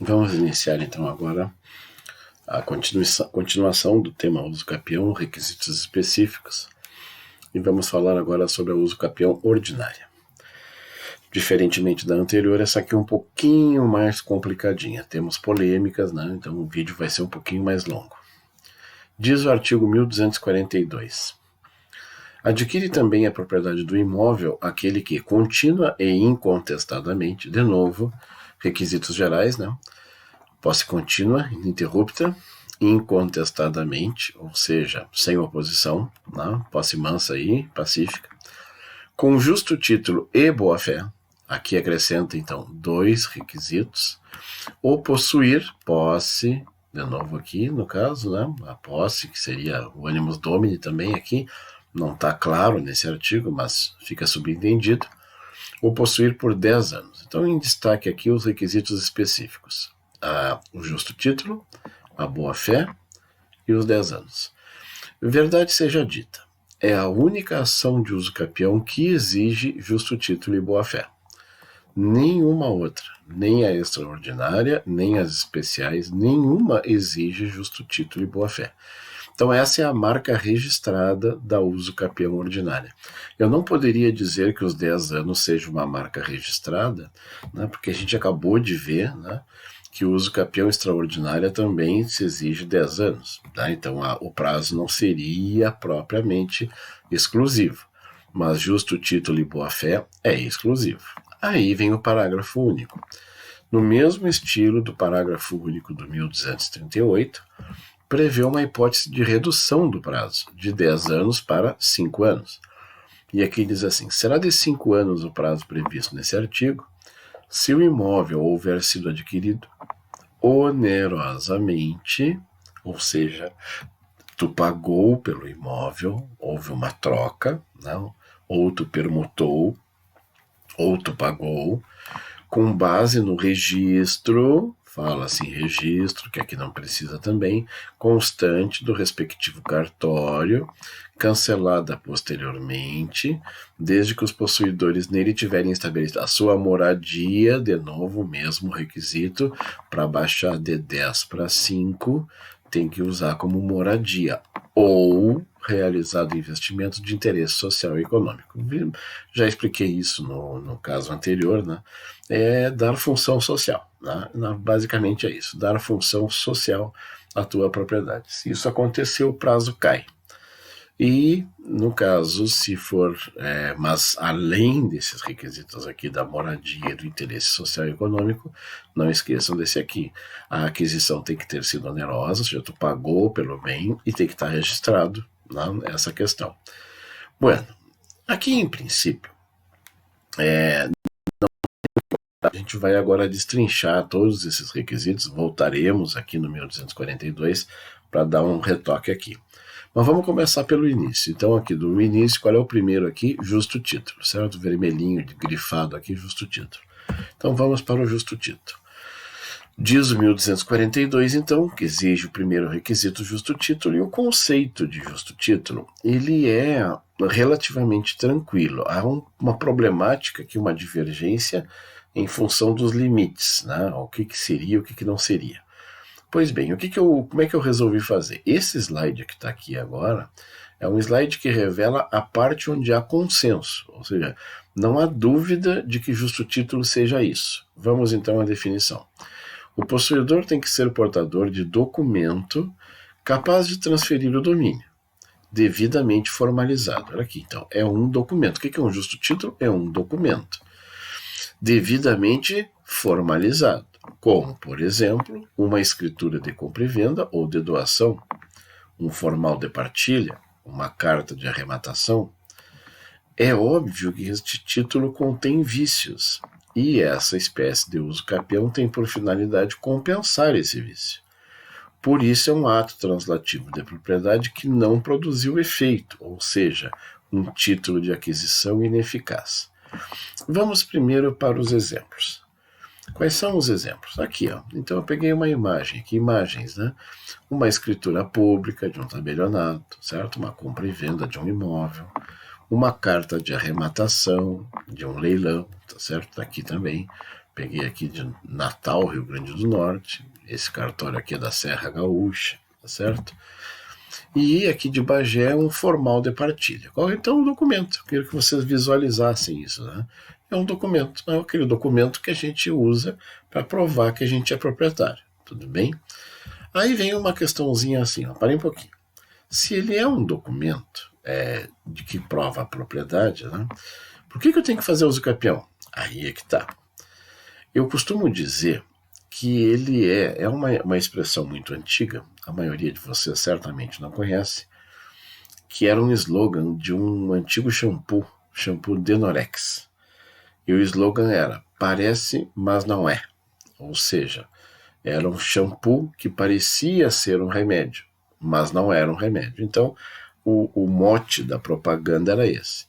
Vamos iniciar então agora a continuação do tema uso capião, requisitos específicos, e vamos falar agora sobre a uso capião ordinária. Diferentemente da anterior, essa aqui é um pouquinho mais complicadinha, temos polêmicas, né? Então o vídeo vai ser um pouquinho mais longo. Diz o artigo 1242. Adquire também a propriedade do imóvel aquele que, contínua e incontestadamente, de novo, requisitos gerais, né? Posse contínua, ininterrupta, incontestadamente, ou seja, sem oposição, né? Posse mansa e pacífica, com justo título e boa-fé. Aqui acrescenta, então, dois requisitos. Ou possuir posse, de novo aqui, no caso, né? A posse, que seria o animus domini também aqui, não está claro nesse artigo, mas fica subentendido. Ou possuir por 10 anos. Então, em destaque aqui os requisitos específicos. O justo título, a boa-fé e os 10 anos. Verdade seja dita, é a única ação de uso capião que exige justo título e boa-fé. Nenhuma outra, nem a extraordinária, nem as especiais, nenhuma exige justo título e boa-fé. Então essa é a marca registrada da uso capião ordinária. Eu não poderia dizer que os 10 anos seja uma marca registrada, né, porque a gente acabou de ver, né, que o uso capião extraordinária também se exige 10 anos. Tá? Então o prazo não seria propriamente exclusivo, mas justo título e boa-fé é exclusivo. Aí vem o parágrafo único. No mesmo estilo do parágrafo único do 1238, prevê uma hipótese de redução do prazo, de 10 anos para 5 anos. E aqui diz assim, será de 5 anos o prazo previsto nesse artigo, se o imóvel houver sido adquirido onerosamente, ou seja, tu pagou pelo imóvel, houve uma troca, não? Ou tu permutou, ou tu pagou, com base no registro, fala assim, registro, que aqui não precisa também, constante do respectivo cartório, cancelada posteriormente, desde que os possuidores nele tiverem estabelecido a sua moradia, de novo, o mesmo requisito, para baixar de 10 para 5, tem que usar como moradia, ou realizado investimento de interesse social e econômico. Já expliquei isso no caso anterior, né? É dar função social. Né? Basicamente é isso, dar função social à tua propriedade. Se isso acontecer, o prazo cai. E, no caso, se for, mas além desses requisitos aqui da moradia e do interesse social e econômico, não esqueçam desse aqui. A aquisição tem que ter sido onerosa, ou seja, tu pagou pelo bem e tem que estar registrado, né, essa questão. Bueno, aqui em princípio, a gente vai agora destrinchar todos esses requisitos, voltaremos aqui no 1242 para dar um retoque aqui. Mas vamos começar pelo início. Então aqui do início, qual é o primeiro aqui? Justo título, certo? Vermelhinho, grifado aqui, justo título. Então vamos para o justo título. Diz o 1242, então, que exige o primeiro requisito justo título, e o conceito de justo título, ele é relativamente tranquilo. Há uma problemática aqui, uma divergência em função dos limites, né? O que seria, o que não seria. Pois bem, como é que eu resolvi fazer? Esse slide que está aqui agora é um slide que revela a parte onde há consenso, ou seja, não há dúvida de que justo título seja isso. Vamos então à definição. O possuidor tem que ser portador de documento capaz de transferir o domínio, devidamente formalizado. Olha aqui, então, é um documento. O que é um justo título? É um documento devidamente formalizado, como, por exemplo, uma escritura de compra e venda ou de doação, um formal de partilha, uma carta de arrematação. É óbvio que este título contém vícios, e essa espécie de uso capião tem por finalidade compensar esse vício. Por isso é um ato translativo de propriedade que não produziu efeito, ou seja, um título de aquisição ineficaz. Vamos primeiro para os exemplos. Quais são os exemplos? Aqui, ó. Então eu peguei uma imagem, aqui imagens, né? Uma escritura pública de um tabelionato, certo? Uma compra e venda de um imóvel, uma carta de arrematação de um leilão, tá certo? Aqui também, Peguei aqui de Natal, Rio Grande do Norte. Esse cartório aqui é da Serra Gaúcha, tá certo? E aqui de Bagé é um formal de partilha. Então, um documento. Eu queria que vocês visualizassem isso, né? É um documento, é aquele documento que a gente usa para provar que a gente é proprietário. Tudo bem? Aí vem uma questãozinha assim, ó, parem um pouquinho. Se ele é um documento de que prova a propriedade, né? Por que eu tenho que fazer uso capião? Aí é que tá. Eu costumo dizer que ele é uma expressão muito antiga, a maioria de vocês certamente não conhece, que era um slogan de um antigo shampoo Denorex. E o slogan era, parece, mas não é. Ou seja, era um shampoo que parecia ser um remédio, mas não era um remédio. Então, o mote da propaganda era esse.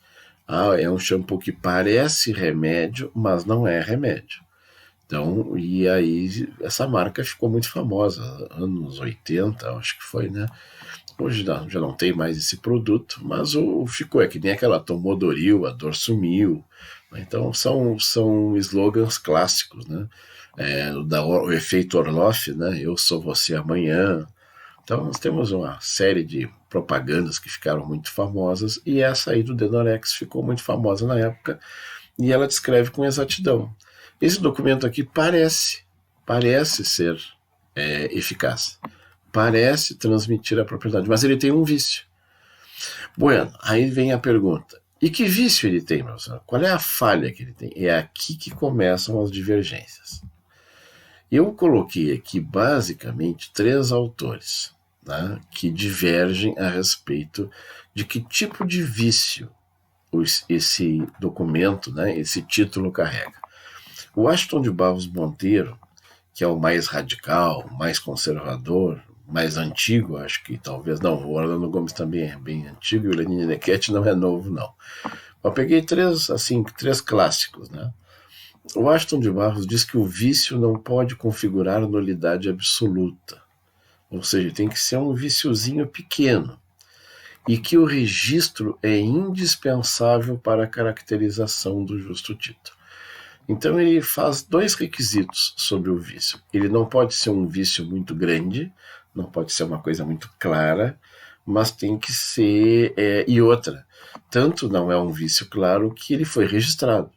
É um shampoo que parece remédio, mas não é remédio. Então, e aí essa marca ficou muito famosa, anos 80, acho que foi, né? Hoje já não tem mais esse produto, mas ficou, que nem aquela Tomodoril, a dor sumiu. Então são slogans clássicos, né? O efeito Orloff, né? Eu sou você amanhã. Então nós temos uma série de propagandas que ficaram muito famosas e essa aí do Denorex ficou muito famosa na época e ela descreve com exatidão. Esse documento aqui parece ser eficaz, parece transmitir a propriedade, mas ele tem um vício. Bueno, aí vem a pergunta, e que vício ele tem, meu senhor? Qual é a falha que ele tem? É aqui que começam as divergências. Eu coloquei aqui basicamente 3 autores, né, que divergem a respeito de que tipo de vício esse documento, né, esse título carrega. O Ashton de Barros Monteiro, que é o mais radical, mais conservador, mais antigo, acho que talvez, não, o Orlando Gomes também é bem antigo, e o Lenine Nequete não é novo, não. Eu peguei 3 clássicos, né? O Ashton de Barros diz que o vício não pode configurar nulidade absoluta, ou seja, tem que ser um viciozinho pequeno, e que o registro é indispensável para a caracterização do justo título. Então ele faz 2 requisitos sobre o vício. Ele não pode ser um vício muito grande, não pode ser uma coisa muito clara, mas tem que ser... e outra, tanto não é um vício claro que ele foi registrado.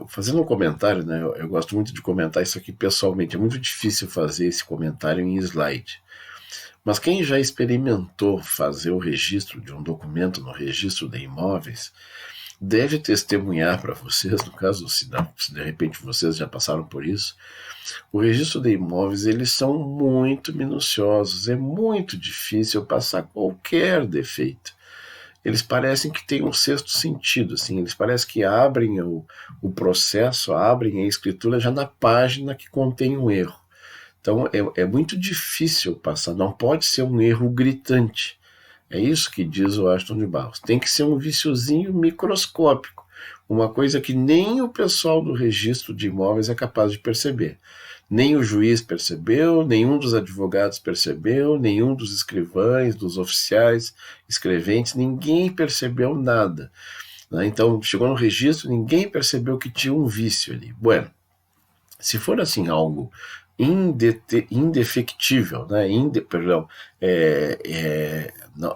Fazendo um comentário, né, eu gosto muito de comentar isso aqui pessoalmente, é muito difícil fazer esse comentário em slide. Mas quem já experimentou fazer o registro de um documento no registro de imóveis deve testemunhar para vocês, no caso, se de repente vocês já passaram por isso, o registro de imóveis, eles são muito minuciosos, é muito difícil passar qualquer defeito. Eles parecem que têm um sexto sentido, assim, eles parecem que abrem o processo, abrem a escritura já na página que contém um erro. Então é muito difícil passar, não pode ser um erro gritante. É isso que diz o Ashton de Barros. Tem que ser um viciozinho microscópico, uma coisa que nem o pessoal do registro de imóveis é capaz de perceber. Nem o juiz percebeu, nenhum dos advogados percebeu, nenhum dos escrivães, dos oficiais, escreventes, ninguém percebeu nada. Então, chegou no registro, ninguém percebeu que tinha um vício ali. Bueno, se for assim algo indefectível, né?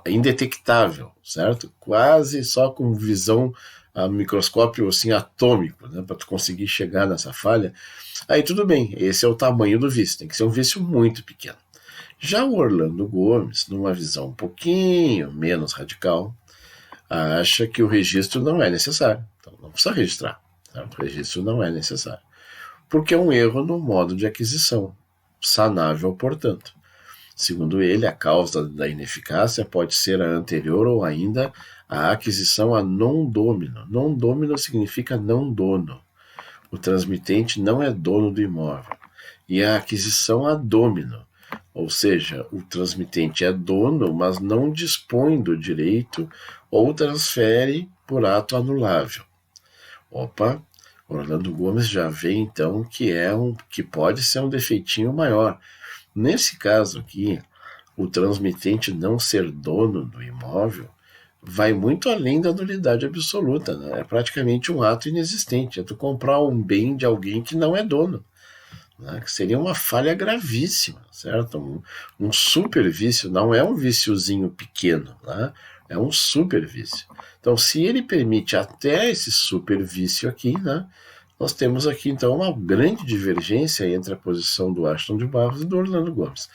Indetectável, certo? Quase só com visão a microscópio assim, atômico, né? Para tu conseguir chegar nessa falha, aí tudo bem, esse é o tamanho do vício, tem que ser um vício muito pequeno. Já o Orlando Gomes, numa visão um pouquinho menos radical, acha que o registro não é necessário, então não precisa registrar, certo? O registro não é necessário, porque é um erro no modo de aquisição, sanável, portanto. Segundo ele, a causa da ineficácia pode ser a anterior ou ainda a aquisição a non domino. Non domino significa não dono. O transmitente não é dono do imóvel. E a aquisição a domino, ou seja, o transmitente é dono, mas não dispõe do direito ou transfere por ato anulável. Opa! Orlando Gomes já vê então que pode ser um defeitinho maior. Nesse caso aqui, o transmitente não ser dono do imóvel, vai muito além da nulidade absoluta, né? É praticamente um ato inexistente, é tu comprar um bem de alguém que não é dono, né? Que seria uma falha gravíssima, certo? Um super vício, não é um viciozinho pequeno, né? É um super vício. Então, se ele permite até esse super vício aqui, né? Nós temos aqui, então, uma grande divergência entre a posição do Ashton de Barros e do Orlando Gomes.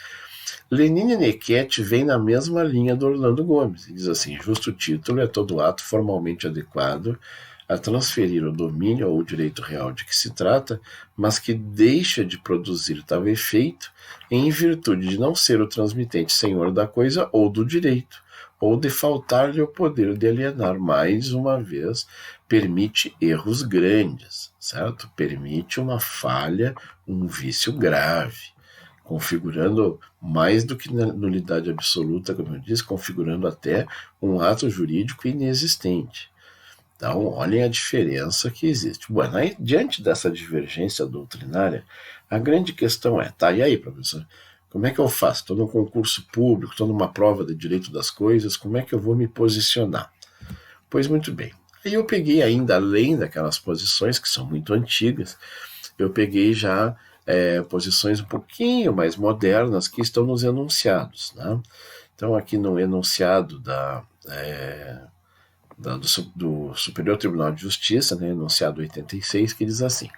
Lenine e Nequete vem na mesma linha do Orlando Gomes. Diz assim: justo título é todo ato formalmente adequado a transferir o domínio ou o direito real de que se trata, mas que deixa de produzir tal efeito em virtude de não ser o transmitente senhor da coisa ou do direito, ou de faltar-lhe o poder de alienar. Mais uma vez, permite erros grandes, certo? Permite uma falha, um vício grave, configurando mais do que nulidade absoluta, como eu disse, configurando até um ato jurídico inexistente. Então, olhem a diferença que existe. Bueno, aí, diante dessa divergência doutrinária, a grande questão é, tá, e aí, professor, como é que eu faço? Estou num concurso público, estou numa prova de direito das coisas, como é que eu vou me posicionar? Pois muito bem. Aí eu peguei ainda, além daquelas posições que são muito antigas, eu peguei já posições um pouquinho mais modernas que estão nos enunciados, né? Então, aqui no enunciado do Superior Tribunal de Justiça, né, enunciado 86, que diz assim: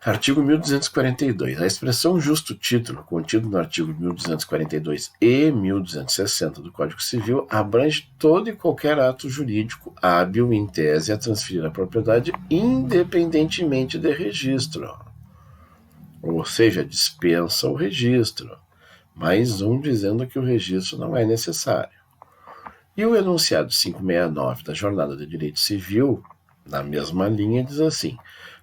artigo 1242. A expressão justo título, contido no artigo 1242 e 1260 do Código Civil, abrange todo e qualquer ato jurídico hábil em tese a transferir a propriedade independentemente de registro. Ou seja, dispensa o registro. Mais um dizendo que o registro não é necessário. E o enunciado 569 da Jornada de Direito Civil, na mesma linha, diz assim: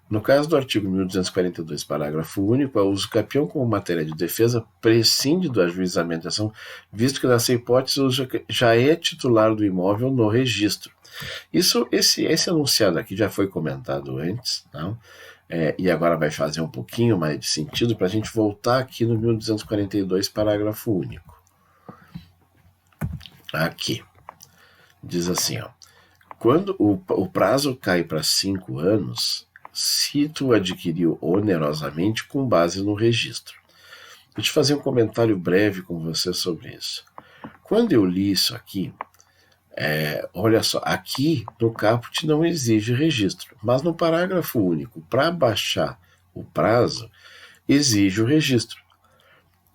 no caso do artigo 1242, parágrafo único, a uso capião como matéria de defesa prescinde do ajuizamento de ação, visto que nessa hipótese o uso já é titular do imóvel no registro. Esse enunciado aqui já foi comentado antes, não? E agora vai fazer um pouquinho mais de sentido para a gente voltar aqui no 1242, parágrafo único. Aqui. Diz assim, ó: quando o prazo cai para 5 anos, se tu adquiriu onerosamente com base no registro. Vou te fazer um comentário breve com você sobre isso. Quando eu li isso aqui, olha só, aqui no caput não exige registro, mas no parágrafo único, para baixar o prazo, exige o registro.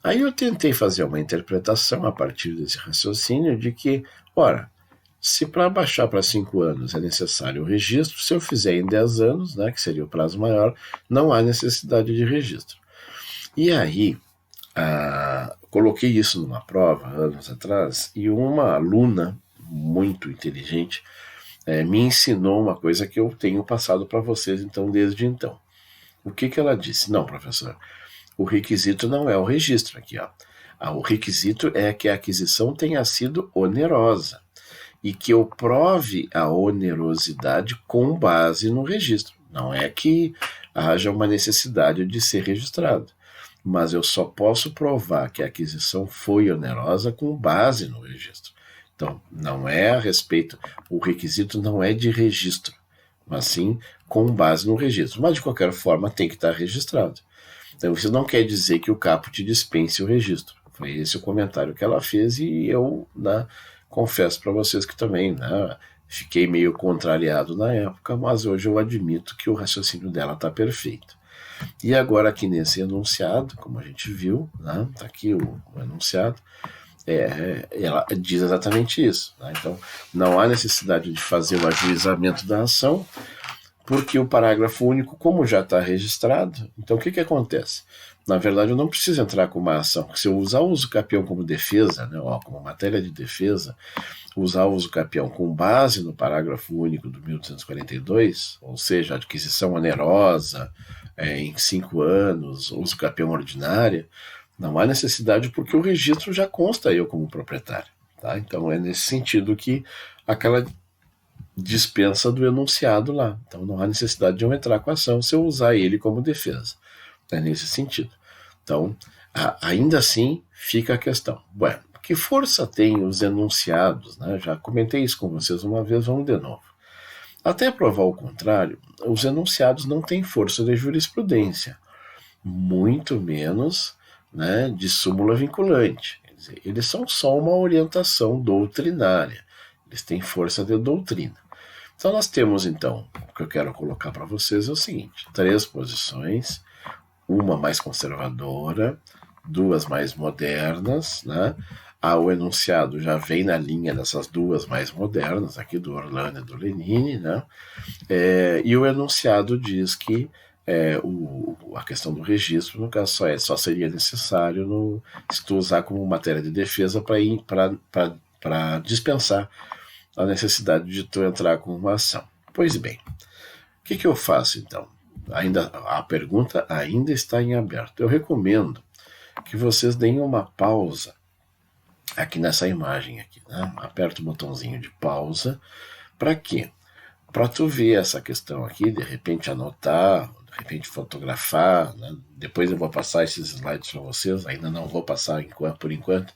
Aí eu tentei fazer uma interpretação a partir desse raciocínio de que, ora, se para baixar para 5 anos é necessário o registro, se eu fizer em 10 anos, né, que seria o prazo maior, não há necessidade de registro. E aí, coloquei isso numa prova, anos atrás, e uma aluna muito inteligente me ensinou uma coisa que eu tenho passado para vocês então desde então. O que ela disse? Não, professor, o requisito não é o registro aqui, ó. O requisito é que a aquisição tenha sido onerosa e que eu prove a onerosidade com base no registro. Não é que haja uma necessidade de ser registrado, mas eu só posso provar que a aquisição foi onerosa com base no registro. Então, não é a respeito, o requisito não é de registro, mas sim com base no registro. Mas, de qualquer forma, tem que estar registrado. Então, isso não quer dizer que o caput dispense o registro. Foi esse o comentário que ela fez e eu, confesso para vocês que também, fiquei meio contrariado na época, mas hoje eu admito que o raciocínio dela está perfeito. E agora aqui nesse enunciado, como a gente viu, está aqui o enunciado, ela diz exatamente isso. Então, não há necessidade de fazer o ajuizamento da ação, porque o parágrafo único, como já está registrado, então o que acontece? Na verdade, eu não preciso entrar com uma ação. Se eu usar o uso capião como defesa, como matéria de defesa, usar o uso capião com base no parágrafo único do 1242, ou seja, adquisição onerosa em 5 anos, uso capião ordinária, não há necessidade porque o registro já consta eu como proprietário. Tá? Então é nesse sentido que aquela dispensa do enunciado lá. Então não há necessidade de eu entrar com a ação se eu usar ele como defesa. É nesse sentido. Então, ainda assim, fica a questão. Bueno, Que força tem os enunciados, né? Já comentei isso com vocês uma vez, vamos de novo. Até provar o contrário, os enunciados não têm força de jurisprudência, muito menos, né, de súmula vinculante. Quer dizer, eles são só uma orientação doutrinária, eles têm força de doutrina. Então nós temos, então, o que eu quero colocar para vocês é o seguinte: 3 posições, uma mais conservadora, 2 mais modernas, né? O enunciado já vem na linha dessas 2 mais modernas, aqui do Orlando e do Lenine, né? E o enunciado diz que a questão do registro, no caso, só seria necessário se tu usar como matéria de defesa para dispensar a necessidade de tu entrar com uma ação. Pois bem, o que eu faço então? A pergunta ainda está em aberto. Eu recomendo que vocês deem uma pausa aqui nessa imagem aqui, né? Aperta o botãozinho de pausa. Para quê? Para tu ver essa questão aqui, de repente anotar, de repente fotografar, né? Depois eu vou passar esses slides para vocês, ainda não vou passar por enquanto,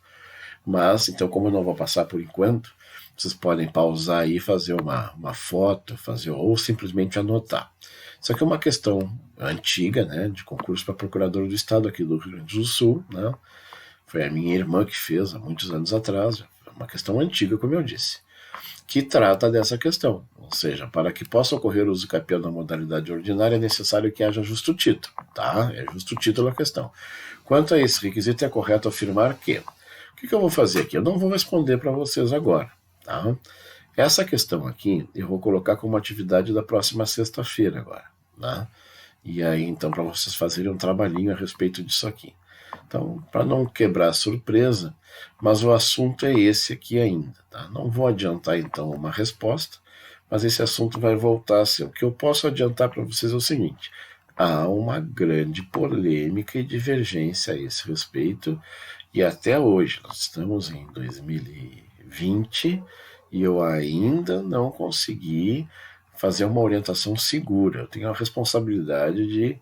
mas então como eu não vou passar por enquanto, vocês podem pausar aí, fazer uma foto, ou simplesmente anotar. Isso aqui é uma questão antiga, né, de concurso para procurador do estado aqui do Rio Grande do Sul, né? Foi a minha irmã que fez há muitos anos atrás, uma questão antiga, como eu disse, que trata dessa questão. Ou seja, para que possa ocorrer o uso capião na modalidade ordinária, é necessário que haja justo título, tá? É justo título a questão. Quanto a esse requisito, é correto afirmar que... O que eu vou fazer aqui? Eu não vou responder para vocês agora, tá? Essa questão aqui, eu vou colocar como atividade da próxima sexta-feira agora, né? E aí, então, para vocês fazerem um trabalhinho a respeito disso aqui. Então, para não quebrar a surpresa, mas o assunto é esse aqui ainda, tá? Não vou adiantar, então, uma resposta, mas esse assunto vai voltar a ser. O que eu posso adiantar para vocês é o seguinte: há uma grande polêmica e divergência a esse respeito, e até hoje, nós estamos em 2020, e eu ainda não consegui fazer uma orientação segura. Eu tenho a responsabilidade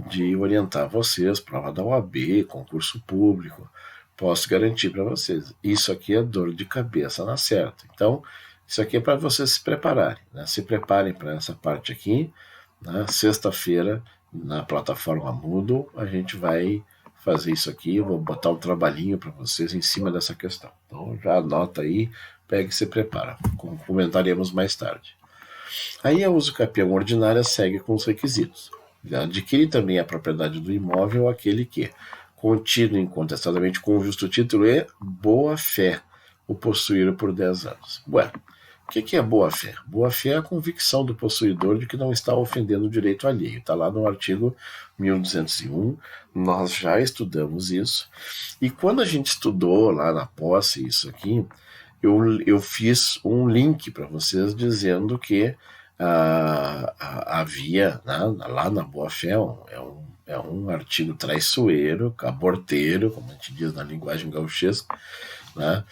de orientar vocês, prova da OAB, concurso público. Posso garantir para vocês, isso aqui é dor de cabeça na certa. Então, isso aqui é para vocês se prepararem, né? Se preparem para essa parte aqui. Na sexta-feira, na plataforma Moodle, a gente vai fazer isso aqui. Eu vou botar um trabalhinho para vocês em cima dessa questão. Então, já anota aí, pega e se prepara. Comentaremos mais tarde. Aí a uso capião ordinária segue com os requisitos. Adquire também a propriedade do imóvel aquele que, contido incontestadamente com o justo título e boa-fé, o possuir por 10 anos. Ué, o que é boa-fé? Boa-fé é a convicção do possuidor de que não está ofendendo o direito alheio. Está lá no artigo 1201, nós já estudamos isso. E quando a gente estudou lá na posse isso aqui, eu fiz um link para vocês dizendo que havia, né, lá na boa-fé, é um artigo traiçoeiro, caborteiro, como a gente diz na linguagem gauchesca, né,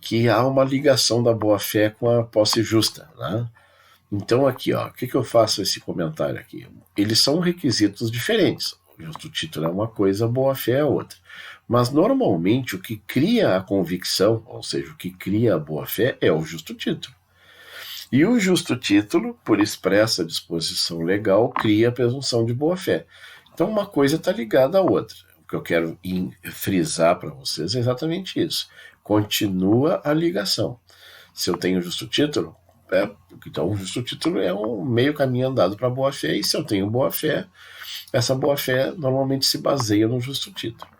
que há uma ligação da boa-fé com a posse justa, né? Então aqui, ó, o que eu faço esse comentário aqui? Eles são requisitos diferentes. O justo título é uma coisa, a boa-fé é outra. Mas normalmente o que cria a convicção, ou seja, o que cria a boa-fé é o justo título. E o justo título, por expressa disposição legal, cria a presunção de boa-fé. Então uma coisa está ligada à outra. O que eu quero frisar para vocês é exatamente isso. Continua a ligação. Se eu tenho justo título, então o justo título é um meio caminho andado para a boa-fé, e se eu tenho boa-fé, essa boa-fé normalmente se baseia no justo título.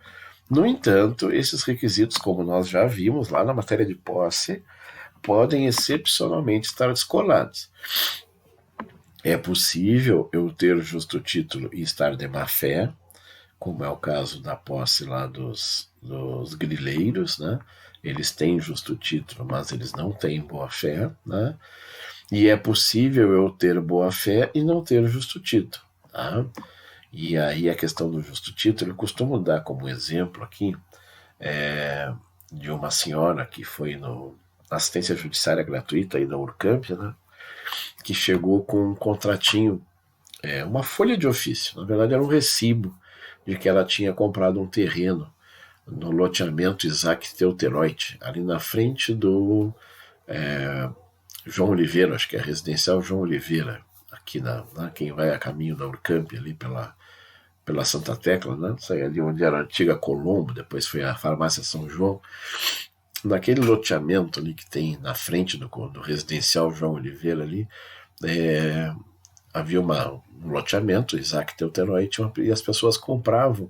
No entanto, esses requisitos, como nós já vimos lá na matéria de posse, podem excepcionalmente estar descolados. É possível eu ter justo título e estar de má fé, como é o caso da posse lá dos grileiros, né? Eles têm justo título, mas eles não têm boa fé, né? E é possível eu ter boa fé e não ter justo título, tá? E aí a questão do justo título, eu costumo dar como exemplo aqui de uma senhora que foi na assistência judiciária gratuita aí da Urcamp, né? Que chegou com um contratinho, uma folha de ofício, na verdade era um recibo de que ela tinha comprado um terreno no loteamento Isaac Teuteroit, ali na frente do João Oliveira, acho que é a residencial João Oliveira, aqui quem vai a caminho da Urcamp, ali pela Santa Tecla, né? Sai ali onde era a antiga Colombo, depois foi a farmácia São João. Naquele loteamento ali que tem na frente do residencial João Oliveira ali, havia um loteamento, Isaac Teuteroit, e as pessoas compravam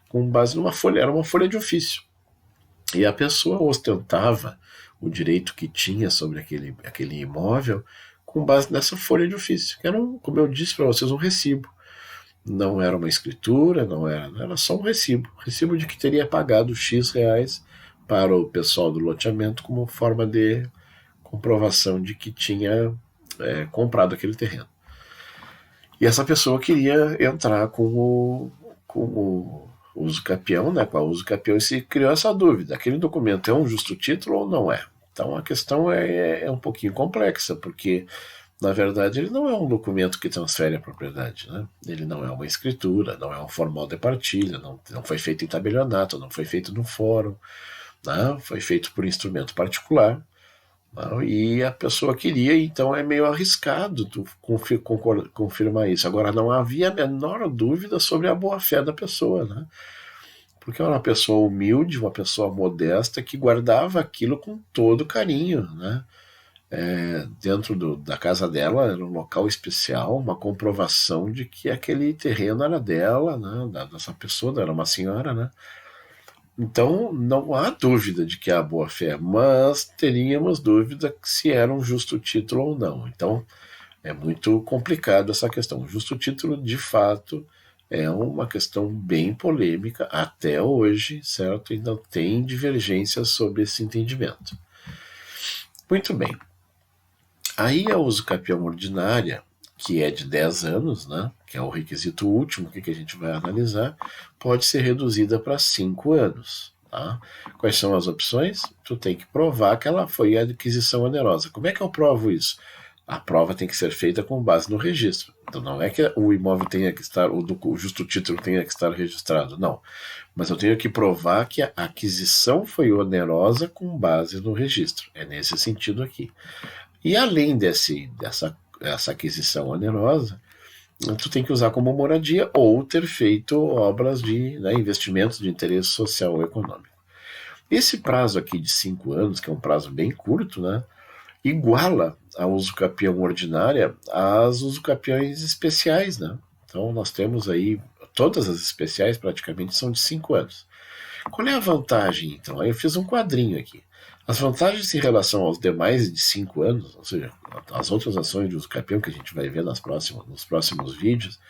com base numa folha, era uma folha de ofício. E a pessoa ostentava o direito que tinha sobre aquele imóvel com base nessa folha de ofício, que era, como eu disse para vocês, um recibo. Não era uma escritura, era só um recibo de que teria pagado X reais para o pessoal do loteamento como forma de comprovação de que tinha comprado aquele terreno. E essa pessoa queria entrar com o uso capião, né, com a uso capião, e se criou essa dúvida: aquele documento é um justo título ou não é? Então a questão é um pouquinho complexa, porque na verdade ele não é um documento que transfere a propriedade, né? Ele não é uma escritura, não é um formal de partilha, não foi feito em tabelionato, não foi feito no fórum, né? Foi feito por instrumento particular, né? E a pessoa queria, então é meio arriscado tu confirmar isso. Agora, não havia a menor dúvida sobre a boa-fé da pessoa, né? Porque era uma pessoa humilde, uma pessoa modesta, que guardava aquilo com todo carinho, né? Dentro da casa dela era um local especial, uma comprovação de que aquele terreno era dela, né? Dessa pessoa, era uma senhora, né? Então não há dúvida de que há boa-fé, mas teríamos dúvida se era um justo título ou não. Então é muito complicado essa questão. O justo título, de fato, é uma questão bem polêmica até hoje, certo? Ainda tem divergências sobre esse entendimento. Muito bem. Aí a uso capião ordinária, que é de 10 anos, né, que é o requisito último que a gente vai analisar, pode ser reduzida para 5 anos. Tá? Quais são as opções? Tu tem que provar que ela foi aquisição onerosa. Como é que eu provo isso? A prova tem que ser feita com base no registro. Então não é que o imóvel tenha que estar, o justo título tenha que estar registrado, não. Mas eu tenho que provar que a aquisição foi onerosa com base no registro. É nesse sentido aqui. E além dessa aquisição onerosa, tu tem que usar como moradia ou ter feito obras de investimentos de interesse social ou econômico. Esse prazo aqui de 5 anos, que é um prazo bem curto, né, iguala a uso capião ordinária às uso capiões especiais, né? Então nós temos aí, todas as especiais praticamente são de 5 anos. Qual é a vantagem, então? Aí eu fiz um quadrinho aqui. As vantagens em relação aos demais de 5 anos, ou seja, as outras ações de uso capião que a gente vai ver nos próximos vídeos,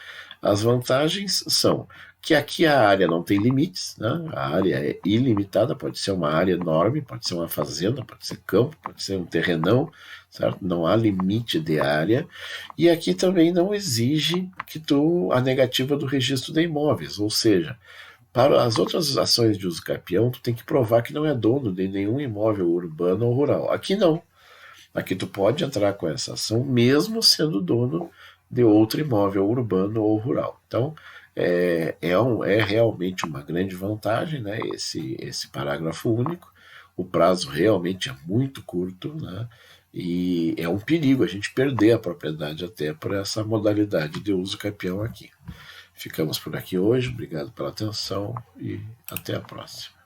as vantagens são que aqui a área não tem limites, né? A área é ilimitada, pode ser uma área enorme, pode ser uma fazenda, pode ser campo, pode ser um terrenão, certo? Não há limite de área. E aqui também não exige a negativa do registro de imóveis, ou seja, para as outras ações de uso capião, tu tem que provar que não é dono de nenhum imóvel urbano ou rural. Aqui não. Aqui tu pode entrar com essa ação mesmo sendo dono de outro imóvel urbano ou rural. Então, é realmente uma grande vantagem, né, esse parágrafo único. O prazo realmente é muito curto, né, e é um perigo a gente perder a propriedade até por essa modalidade de uso capião aqui. Ficamos por aqui hoje, obrigado pela atenção e até a próxima.